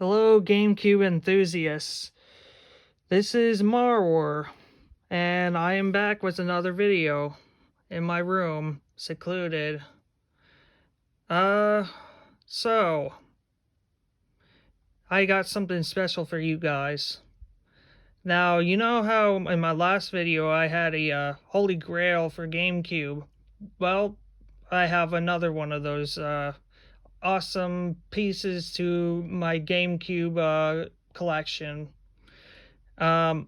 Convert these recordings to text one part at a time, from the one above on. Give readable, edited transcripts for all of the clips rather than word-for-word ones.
Hello, GameCube enthusiasts. This is Marwar, and I am back with another video in my room, secluded. Uh, so, I got something special for you guys. Now, you know how in my last video I had a Holy Grail for GameCube? Well, I have another one of those awesome pieces to my GameCube collection. And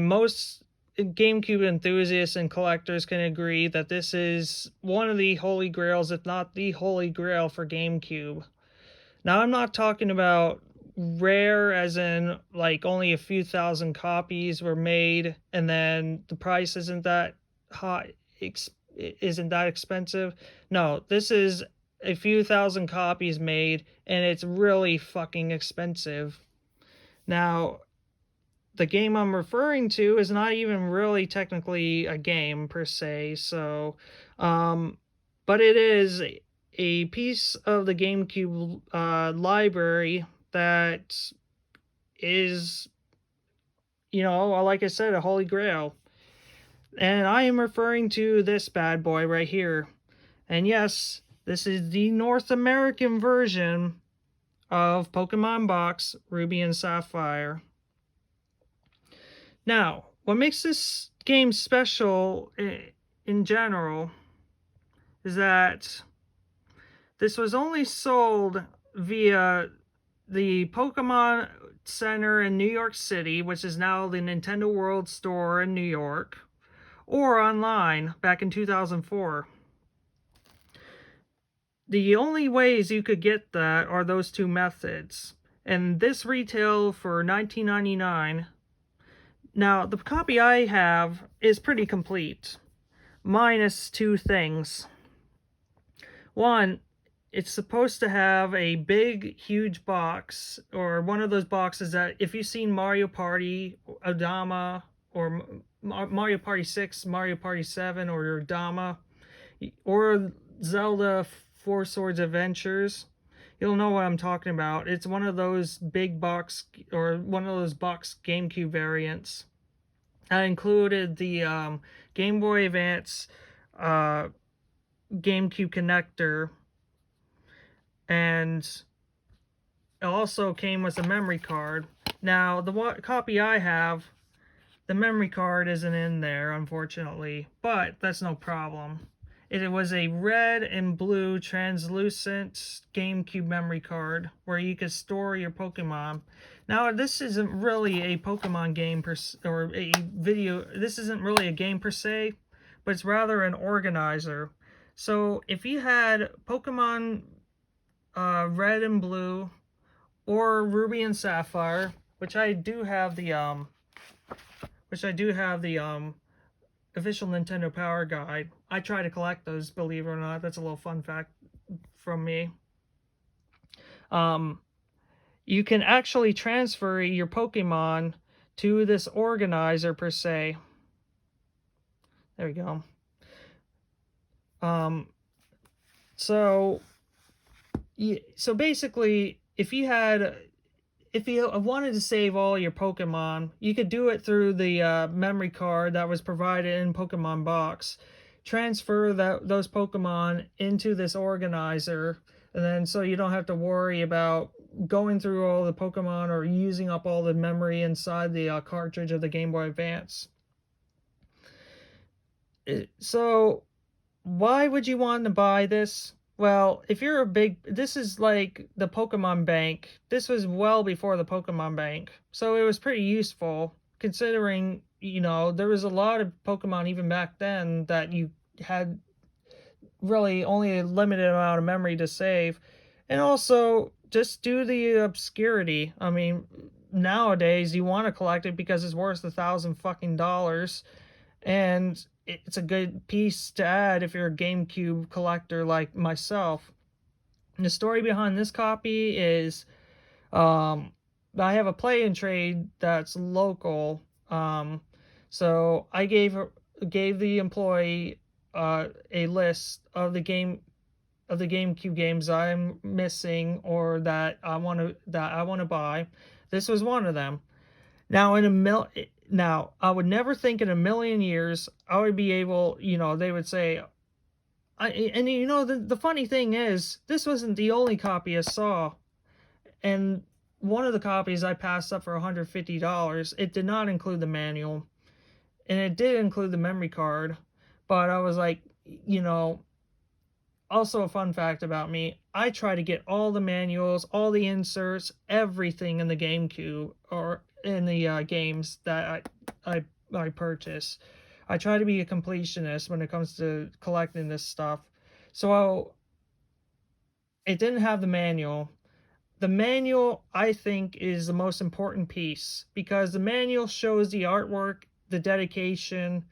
most GameCube enthusiasts and collectors can agree that this is one of the holy grails, if not the holy grail for GameCube. Now, I'm not talking about rare as in like only a few thousand copies were made and then the price isn't that high, isn't that expensive. No, this is a few thousand copies made and it's really fucking expensive. Now, the game I'm referring to is not even really technically a game per se, but it is a piece of the GameCube library that is, like I said, a holy grail. And I am referring to this bad boy right here. And yes, this is the North American version of Pokemon Box Ruby and Sapphire. Now, what makes this game special in general is that this was only sold via the Pokémon Center in New York City, which is now the Nintendo World Store in New York, or online back in 2004. The only ways you could get that are those two methods, and this retailed for $19.99. Now, the copy I have is pretty complete, minus two things. One, it's supposed to have a big, huge box, or one of those boxes that, if you've seen Mario Party, Odama, or Mario Party 6, Mario Party 7, or Odama, or Zelda Four Swords Adventures, you'll know what I'm talking about. It's one of those big box, or one of those box GameCube variants. I included the Game Boy Advance GameCube connector, and it also came with a memory card. Now, the copy I have, the memory card isn't in there, unfortunately, but that's no problem. It was a red and blue translucent GameCube memory card where you could store your Pokemon. Now, this isn't really a Pokemon game or a video. This isn't really a game per se, but it's rather an organizer. So if you had Pokemon Red and Blue or Ruby and Sapphire, which I do have the official Nintendo Power Guide. I try to collect those, believe it or not. That's a little fun fact from me. You can actually transfer your Pokemon to this organizer per se. There we go. So basically, if you wanted to save all your Pokemon, you could do it through the memory card that was provided in Pokemon Box. Transfer those Pokemon into this organizer, and then so you don't have to worry about going through all the Pokemon or using up all the memory inside the cartridge of the Game Boy Advance. So, why would you want to buy this? Well, if you're this is like the Pokemon Bank. This was well before the Pokemon Bank. So it was pretty useful considering, there was a lot of Pokemon even back then that you had really only a limited amount of memory to save. And also, just due to the obscurity. I mean, nowadays you want to collect it because it's worth $1,000 and it's a good piece to add if you're a GameCube collector like myself. And the story behind this copy is I have a play and trade that's local. So I gave the employee a list of the of the GameCube games I'm missing or that I want to buy. This was one of them. Now now I would never think in a million years I would be able, they would say and the funny thing is this wasn't the only copy I saw, and one of the copies I passed up for $150. It did not include the manual, and it did include the memory card, but I was like, also a fun fact about me, I try to get all the manuals, all the inserts, everything in the GameCube or in the games that I purchase. I try to be a completionist when it comes to collecting this stuff. So it didn't have the manual. The manual, I think, is the most important piece because the manual shows the artwork, the dedication,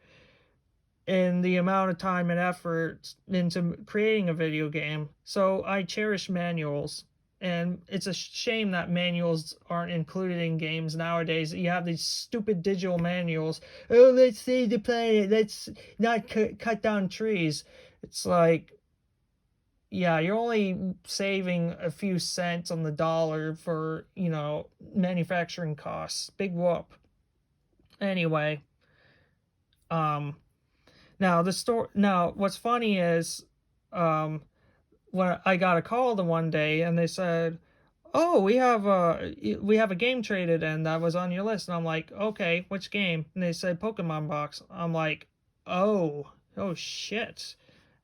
and the amount of time and effort into creating a video game. So I cherish manuals, and it's a shame that manuals aren't included in games nowadays. You have these stupid digital manuals. Oh, let's save the planet. Let's not cut down trees. It's like, yeah, you're only saving a few cents on the dollar for, manufacturing costs. Big whoop. Anyway, now what's funny is, when I got a call the one day and they said, "Oh, we have a game traded in that was on your list." And I'm like, "Okay, which game?" And they said Pokemon box. I'm like, "Oh, shit."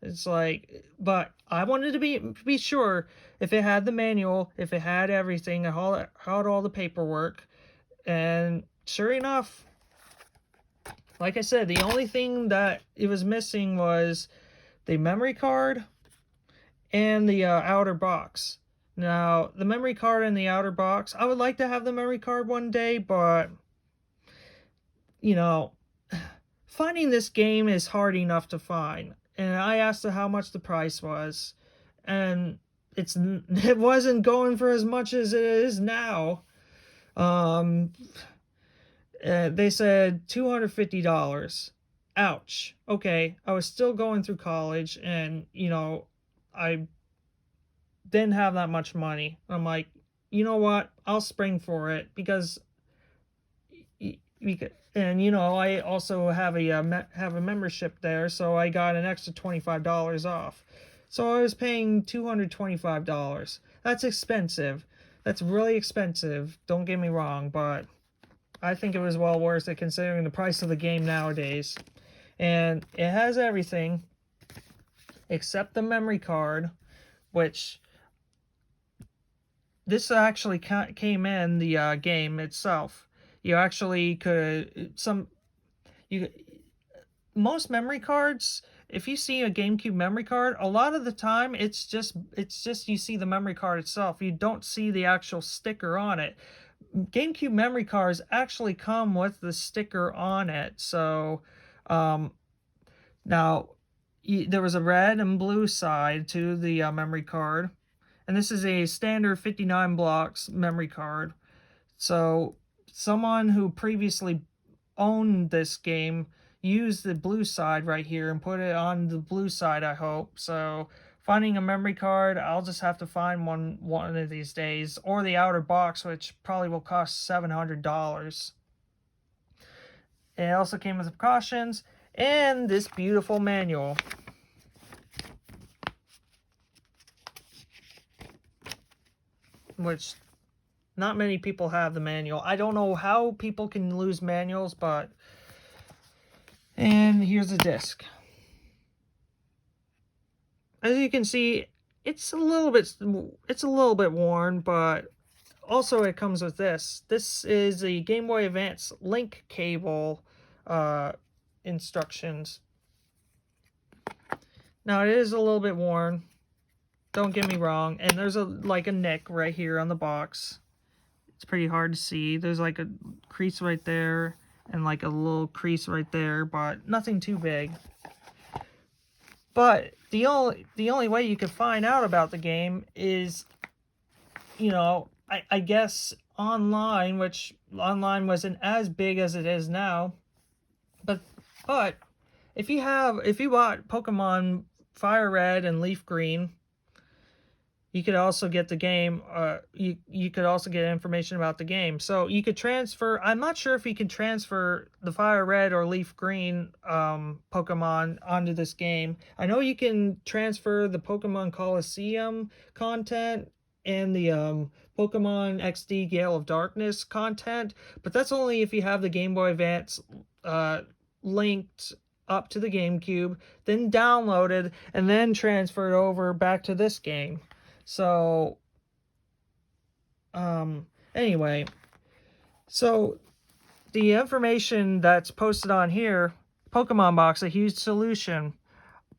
It's like, but I wanted to be sure if it had the manual, if it had everything, it had all the paperwork, and sure enough, like I said, the only thing that it was missing was the memory card and the outer box. Now, the memory card and the outer box, I would like to have the memory card one day, but, finding this game is hard enough to find. And I asked her how much the price was, and it wasn't going for as much as it is now. They said $250. Ouch. Okay, I was still going through college, and I didn't have that much money. I'm like, you know what? I'll spring for it because I also have a membership there, so I got an extra $25 off. So I was paying $225. That's expensive. That's really expensive. Don't get me wrong, but I think it was well worth it considering the price of the game nowadays. And it has everything except the memory card, which this actually came in the game itself. You actually most memory cards, if you see a GameCube memory card, a lot of the time it's just you see the memory card itself. You don't see the actual sticker on it. GameCube memory cards actually come with the sticker on it. So now there was a red and blue side to the memory card, and this is a standard 59 blocks memory card. So someone who previously owned this game used the blue side right here and put it on the blue side, I hope. So finding a memory card, I'll just have to find one of these days, or the outer box, which probably will cost $700. It also came with precautions and this beautiful manual. Which not many people have the manual. I don't know how people can lose manuals, but... And here's the disc. As you can see, it's a little bit worn, but also it comes with this. This is the Game Boy Advance link cable instructions. Now it is a little bit worn. Don't get me wrong. And there's a nick right here on the box. It's pretty hard to see. There's like a crease right there and like a little crease right there, but nothing too big. But the only way you can find out about the game is, I guess online, which online wasn't as big as it is now. But if you bought Pokemon Fire Red and Leaf Green, you could also get the game, you could also get information about the game. So you could transfer, I'm not sure if you can transfer the Fire Red or Leaf Green Pokemon onto this game. I know you can transfer the Pokemon Coliseum content and the Pokemon XD Gale of Darkness content, but that's only if you have the Game Boy Advance linked up to the GameCube, then downloaded, and then transferred over back to this game. So, anyway, so the information that's posted on here, Pokemon Box, a huge solution.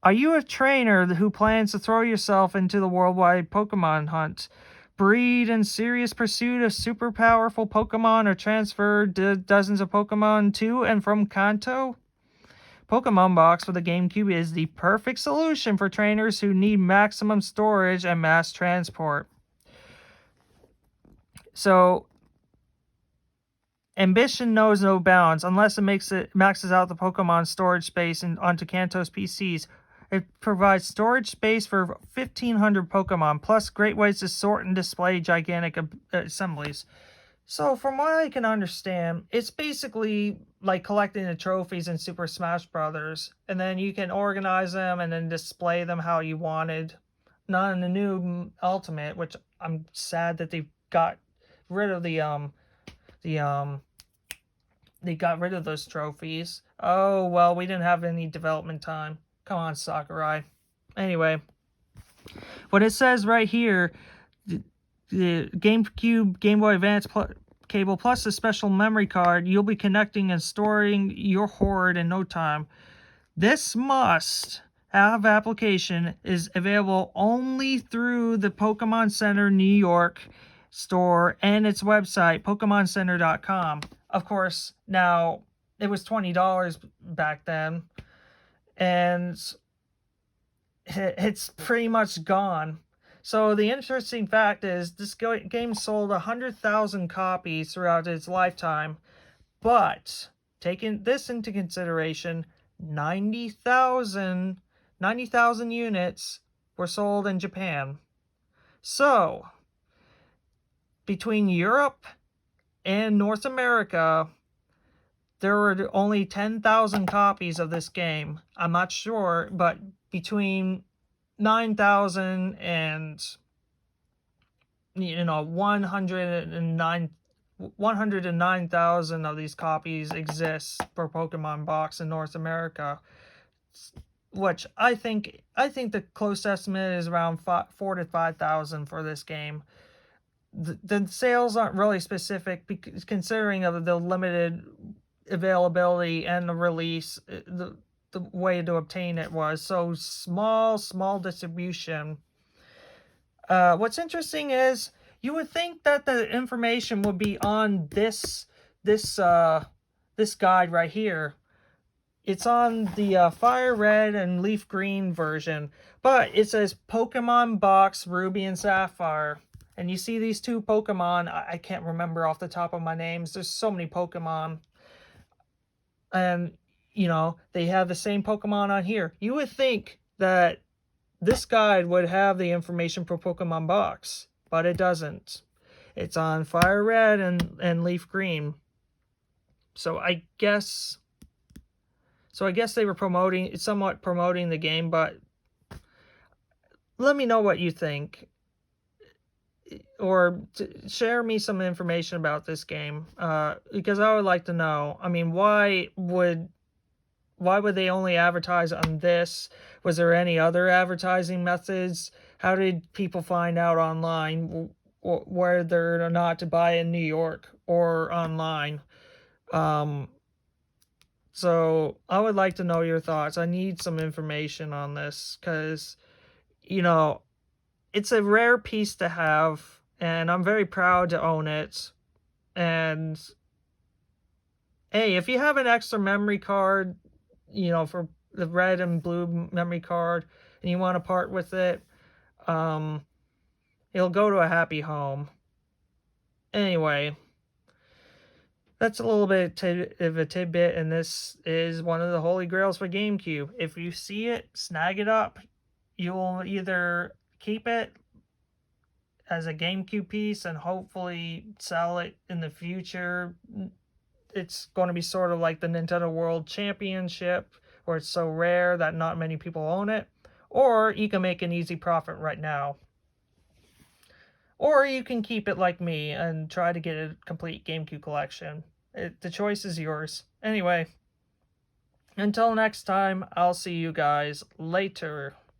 Are you a trainer who plans to throw yourself into the worldwide Pokemon hunt? Breed in serious pursuit of super powerful Pokemon or transfer dozens of Pokemon to and from Kanto? Pokemon Box for the GameCube is the perfect solution for trainers who need maximum storage and mass transport. So, ambition knows no bounds unless it maxes out the Pokemon storage space onto Kanto's PCs. It provides storage space for 1,500 Pokemon, plus great ways to sort and display gigantic assemblies. So, from what I can understand, it's basically like collecting the trophies in Super Smash Brothers, and then you can organize them and then display them how you wanted. Not in the new Ultimate, which I'm sad that they got rid of they got rid of those trophies. Oh, well, we didn't have any development time. Come on, Sakurai. Anyway, what it says right here, the GameCube, Game Boy Advance cable plus a special memory card, you'll be connecting and storing your hoard in no time. This must-have application is available only through the Pokémon Center New York store and its website, PokemonCenter.com. Of course, now, it was $20 back then, and it's pretty much gone. So the interesting fact is this game sold 100,000 copies throughout its lifetime, but taking this into consideration, 90,000 units were sold in Japan. So, between Europe and North America, there were only 10,000 copies of this game. I'm not sure, but between 9,000 and 109,000 of these copies exist for Pokemon Box in North America, which I think the close estimate is around 4,000 to 5,000 for this game. The sales aren't really specific because considering of the limited availability and the release, the way to obtain it was so small distribution. What's interesting is you would think that the information would be on this guide right here. It's on the Fire Red and Leaf Green version, but it says Pokemon Box Ruby and Sapphire. And you see these two Pokemon, I can't remember off the top of my names. There's so many Pokemon. And, they have the same Pokemon on here. You would think that this guide would have the information for Pokemon Box, but it doesn't. It's on Fire Red and Leaf Green. So I guess they were somewhat promoting the game, but let me know what you think. Or share me some information about this game, because I would like to know. I mean, why would they only advertise on this? Was there any other advertising methods? How did people find out online whether or not to buy in New York or online? So I would like to know your thoughts. I need some information on this because, it's a rare piece to have, and I'm very proud to own it. And hey, if you have an extra memory card, for the red and blue memory card, and you want to part with it, it'll go to a happy home. Anyway, that's a little bit of a tidbit, and this is one of the holy grails for GameCube. If you see it, snag it up. You'll either keep it as a GameCube piece and hopefully sell it in the future. It's going to be sort of like the Nintendo World Championship, where it's so rare that not many people own it. Or you can make an easy profit right now. Or you can keep it like me and try to get a complete GameCube collection. The choice is yours. Anyway, until next time, I'll see you guys later.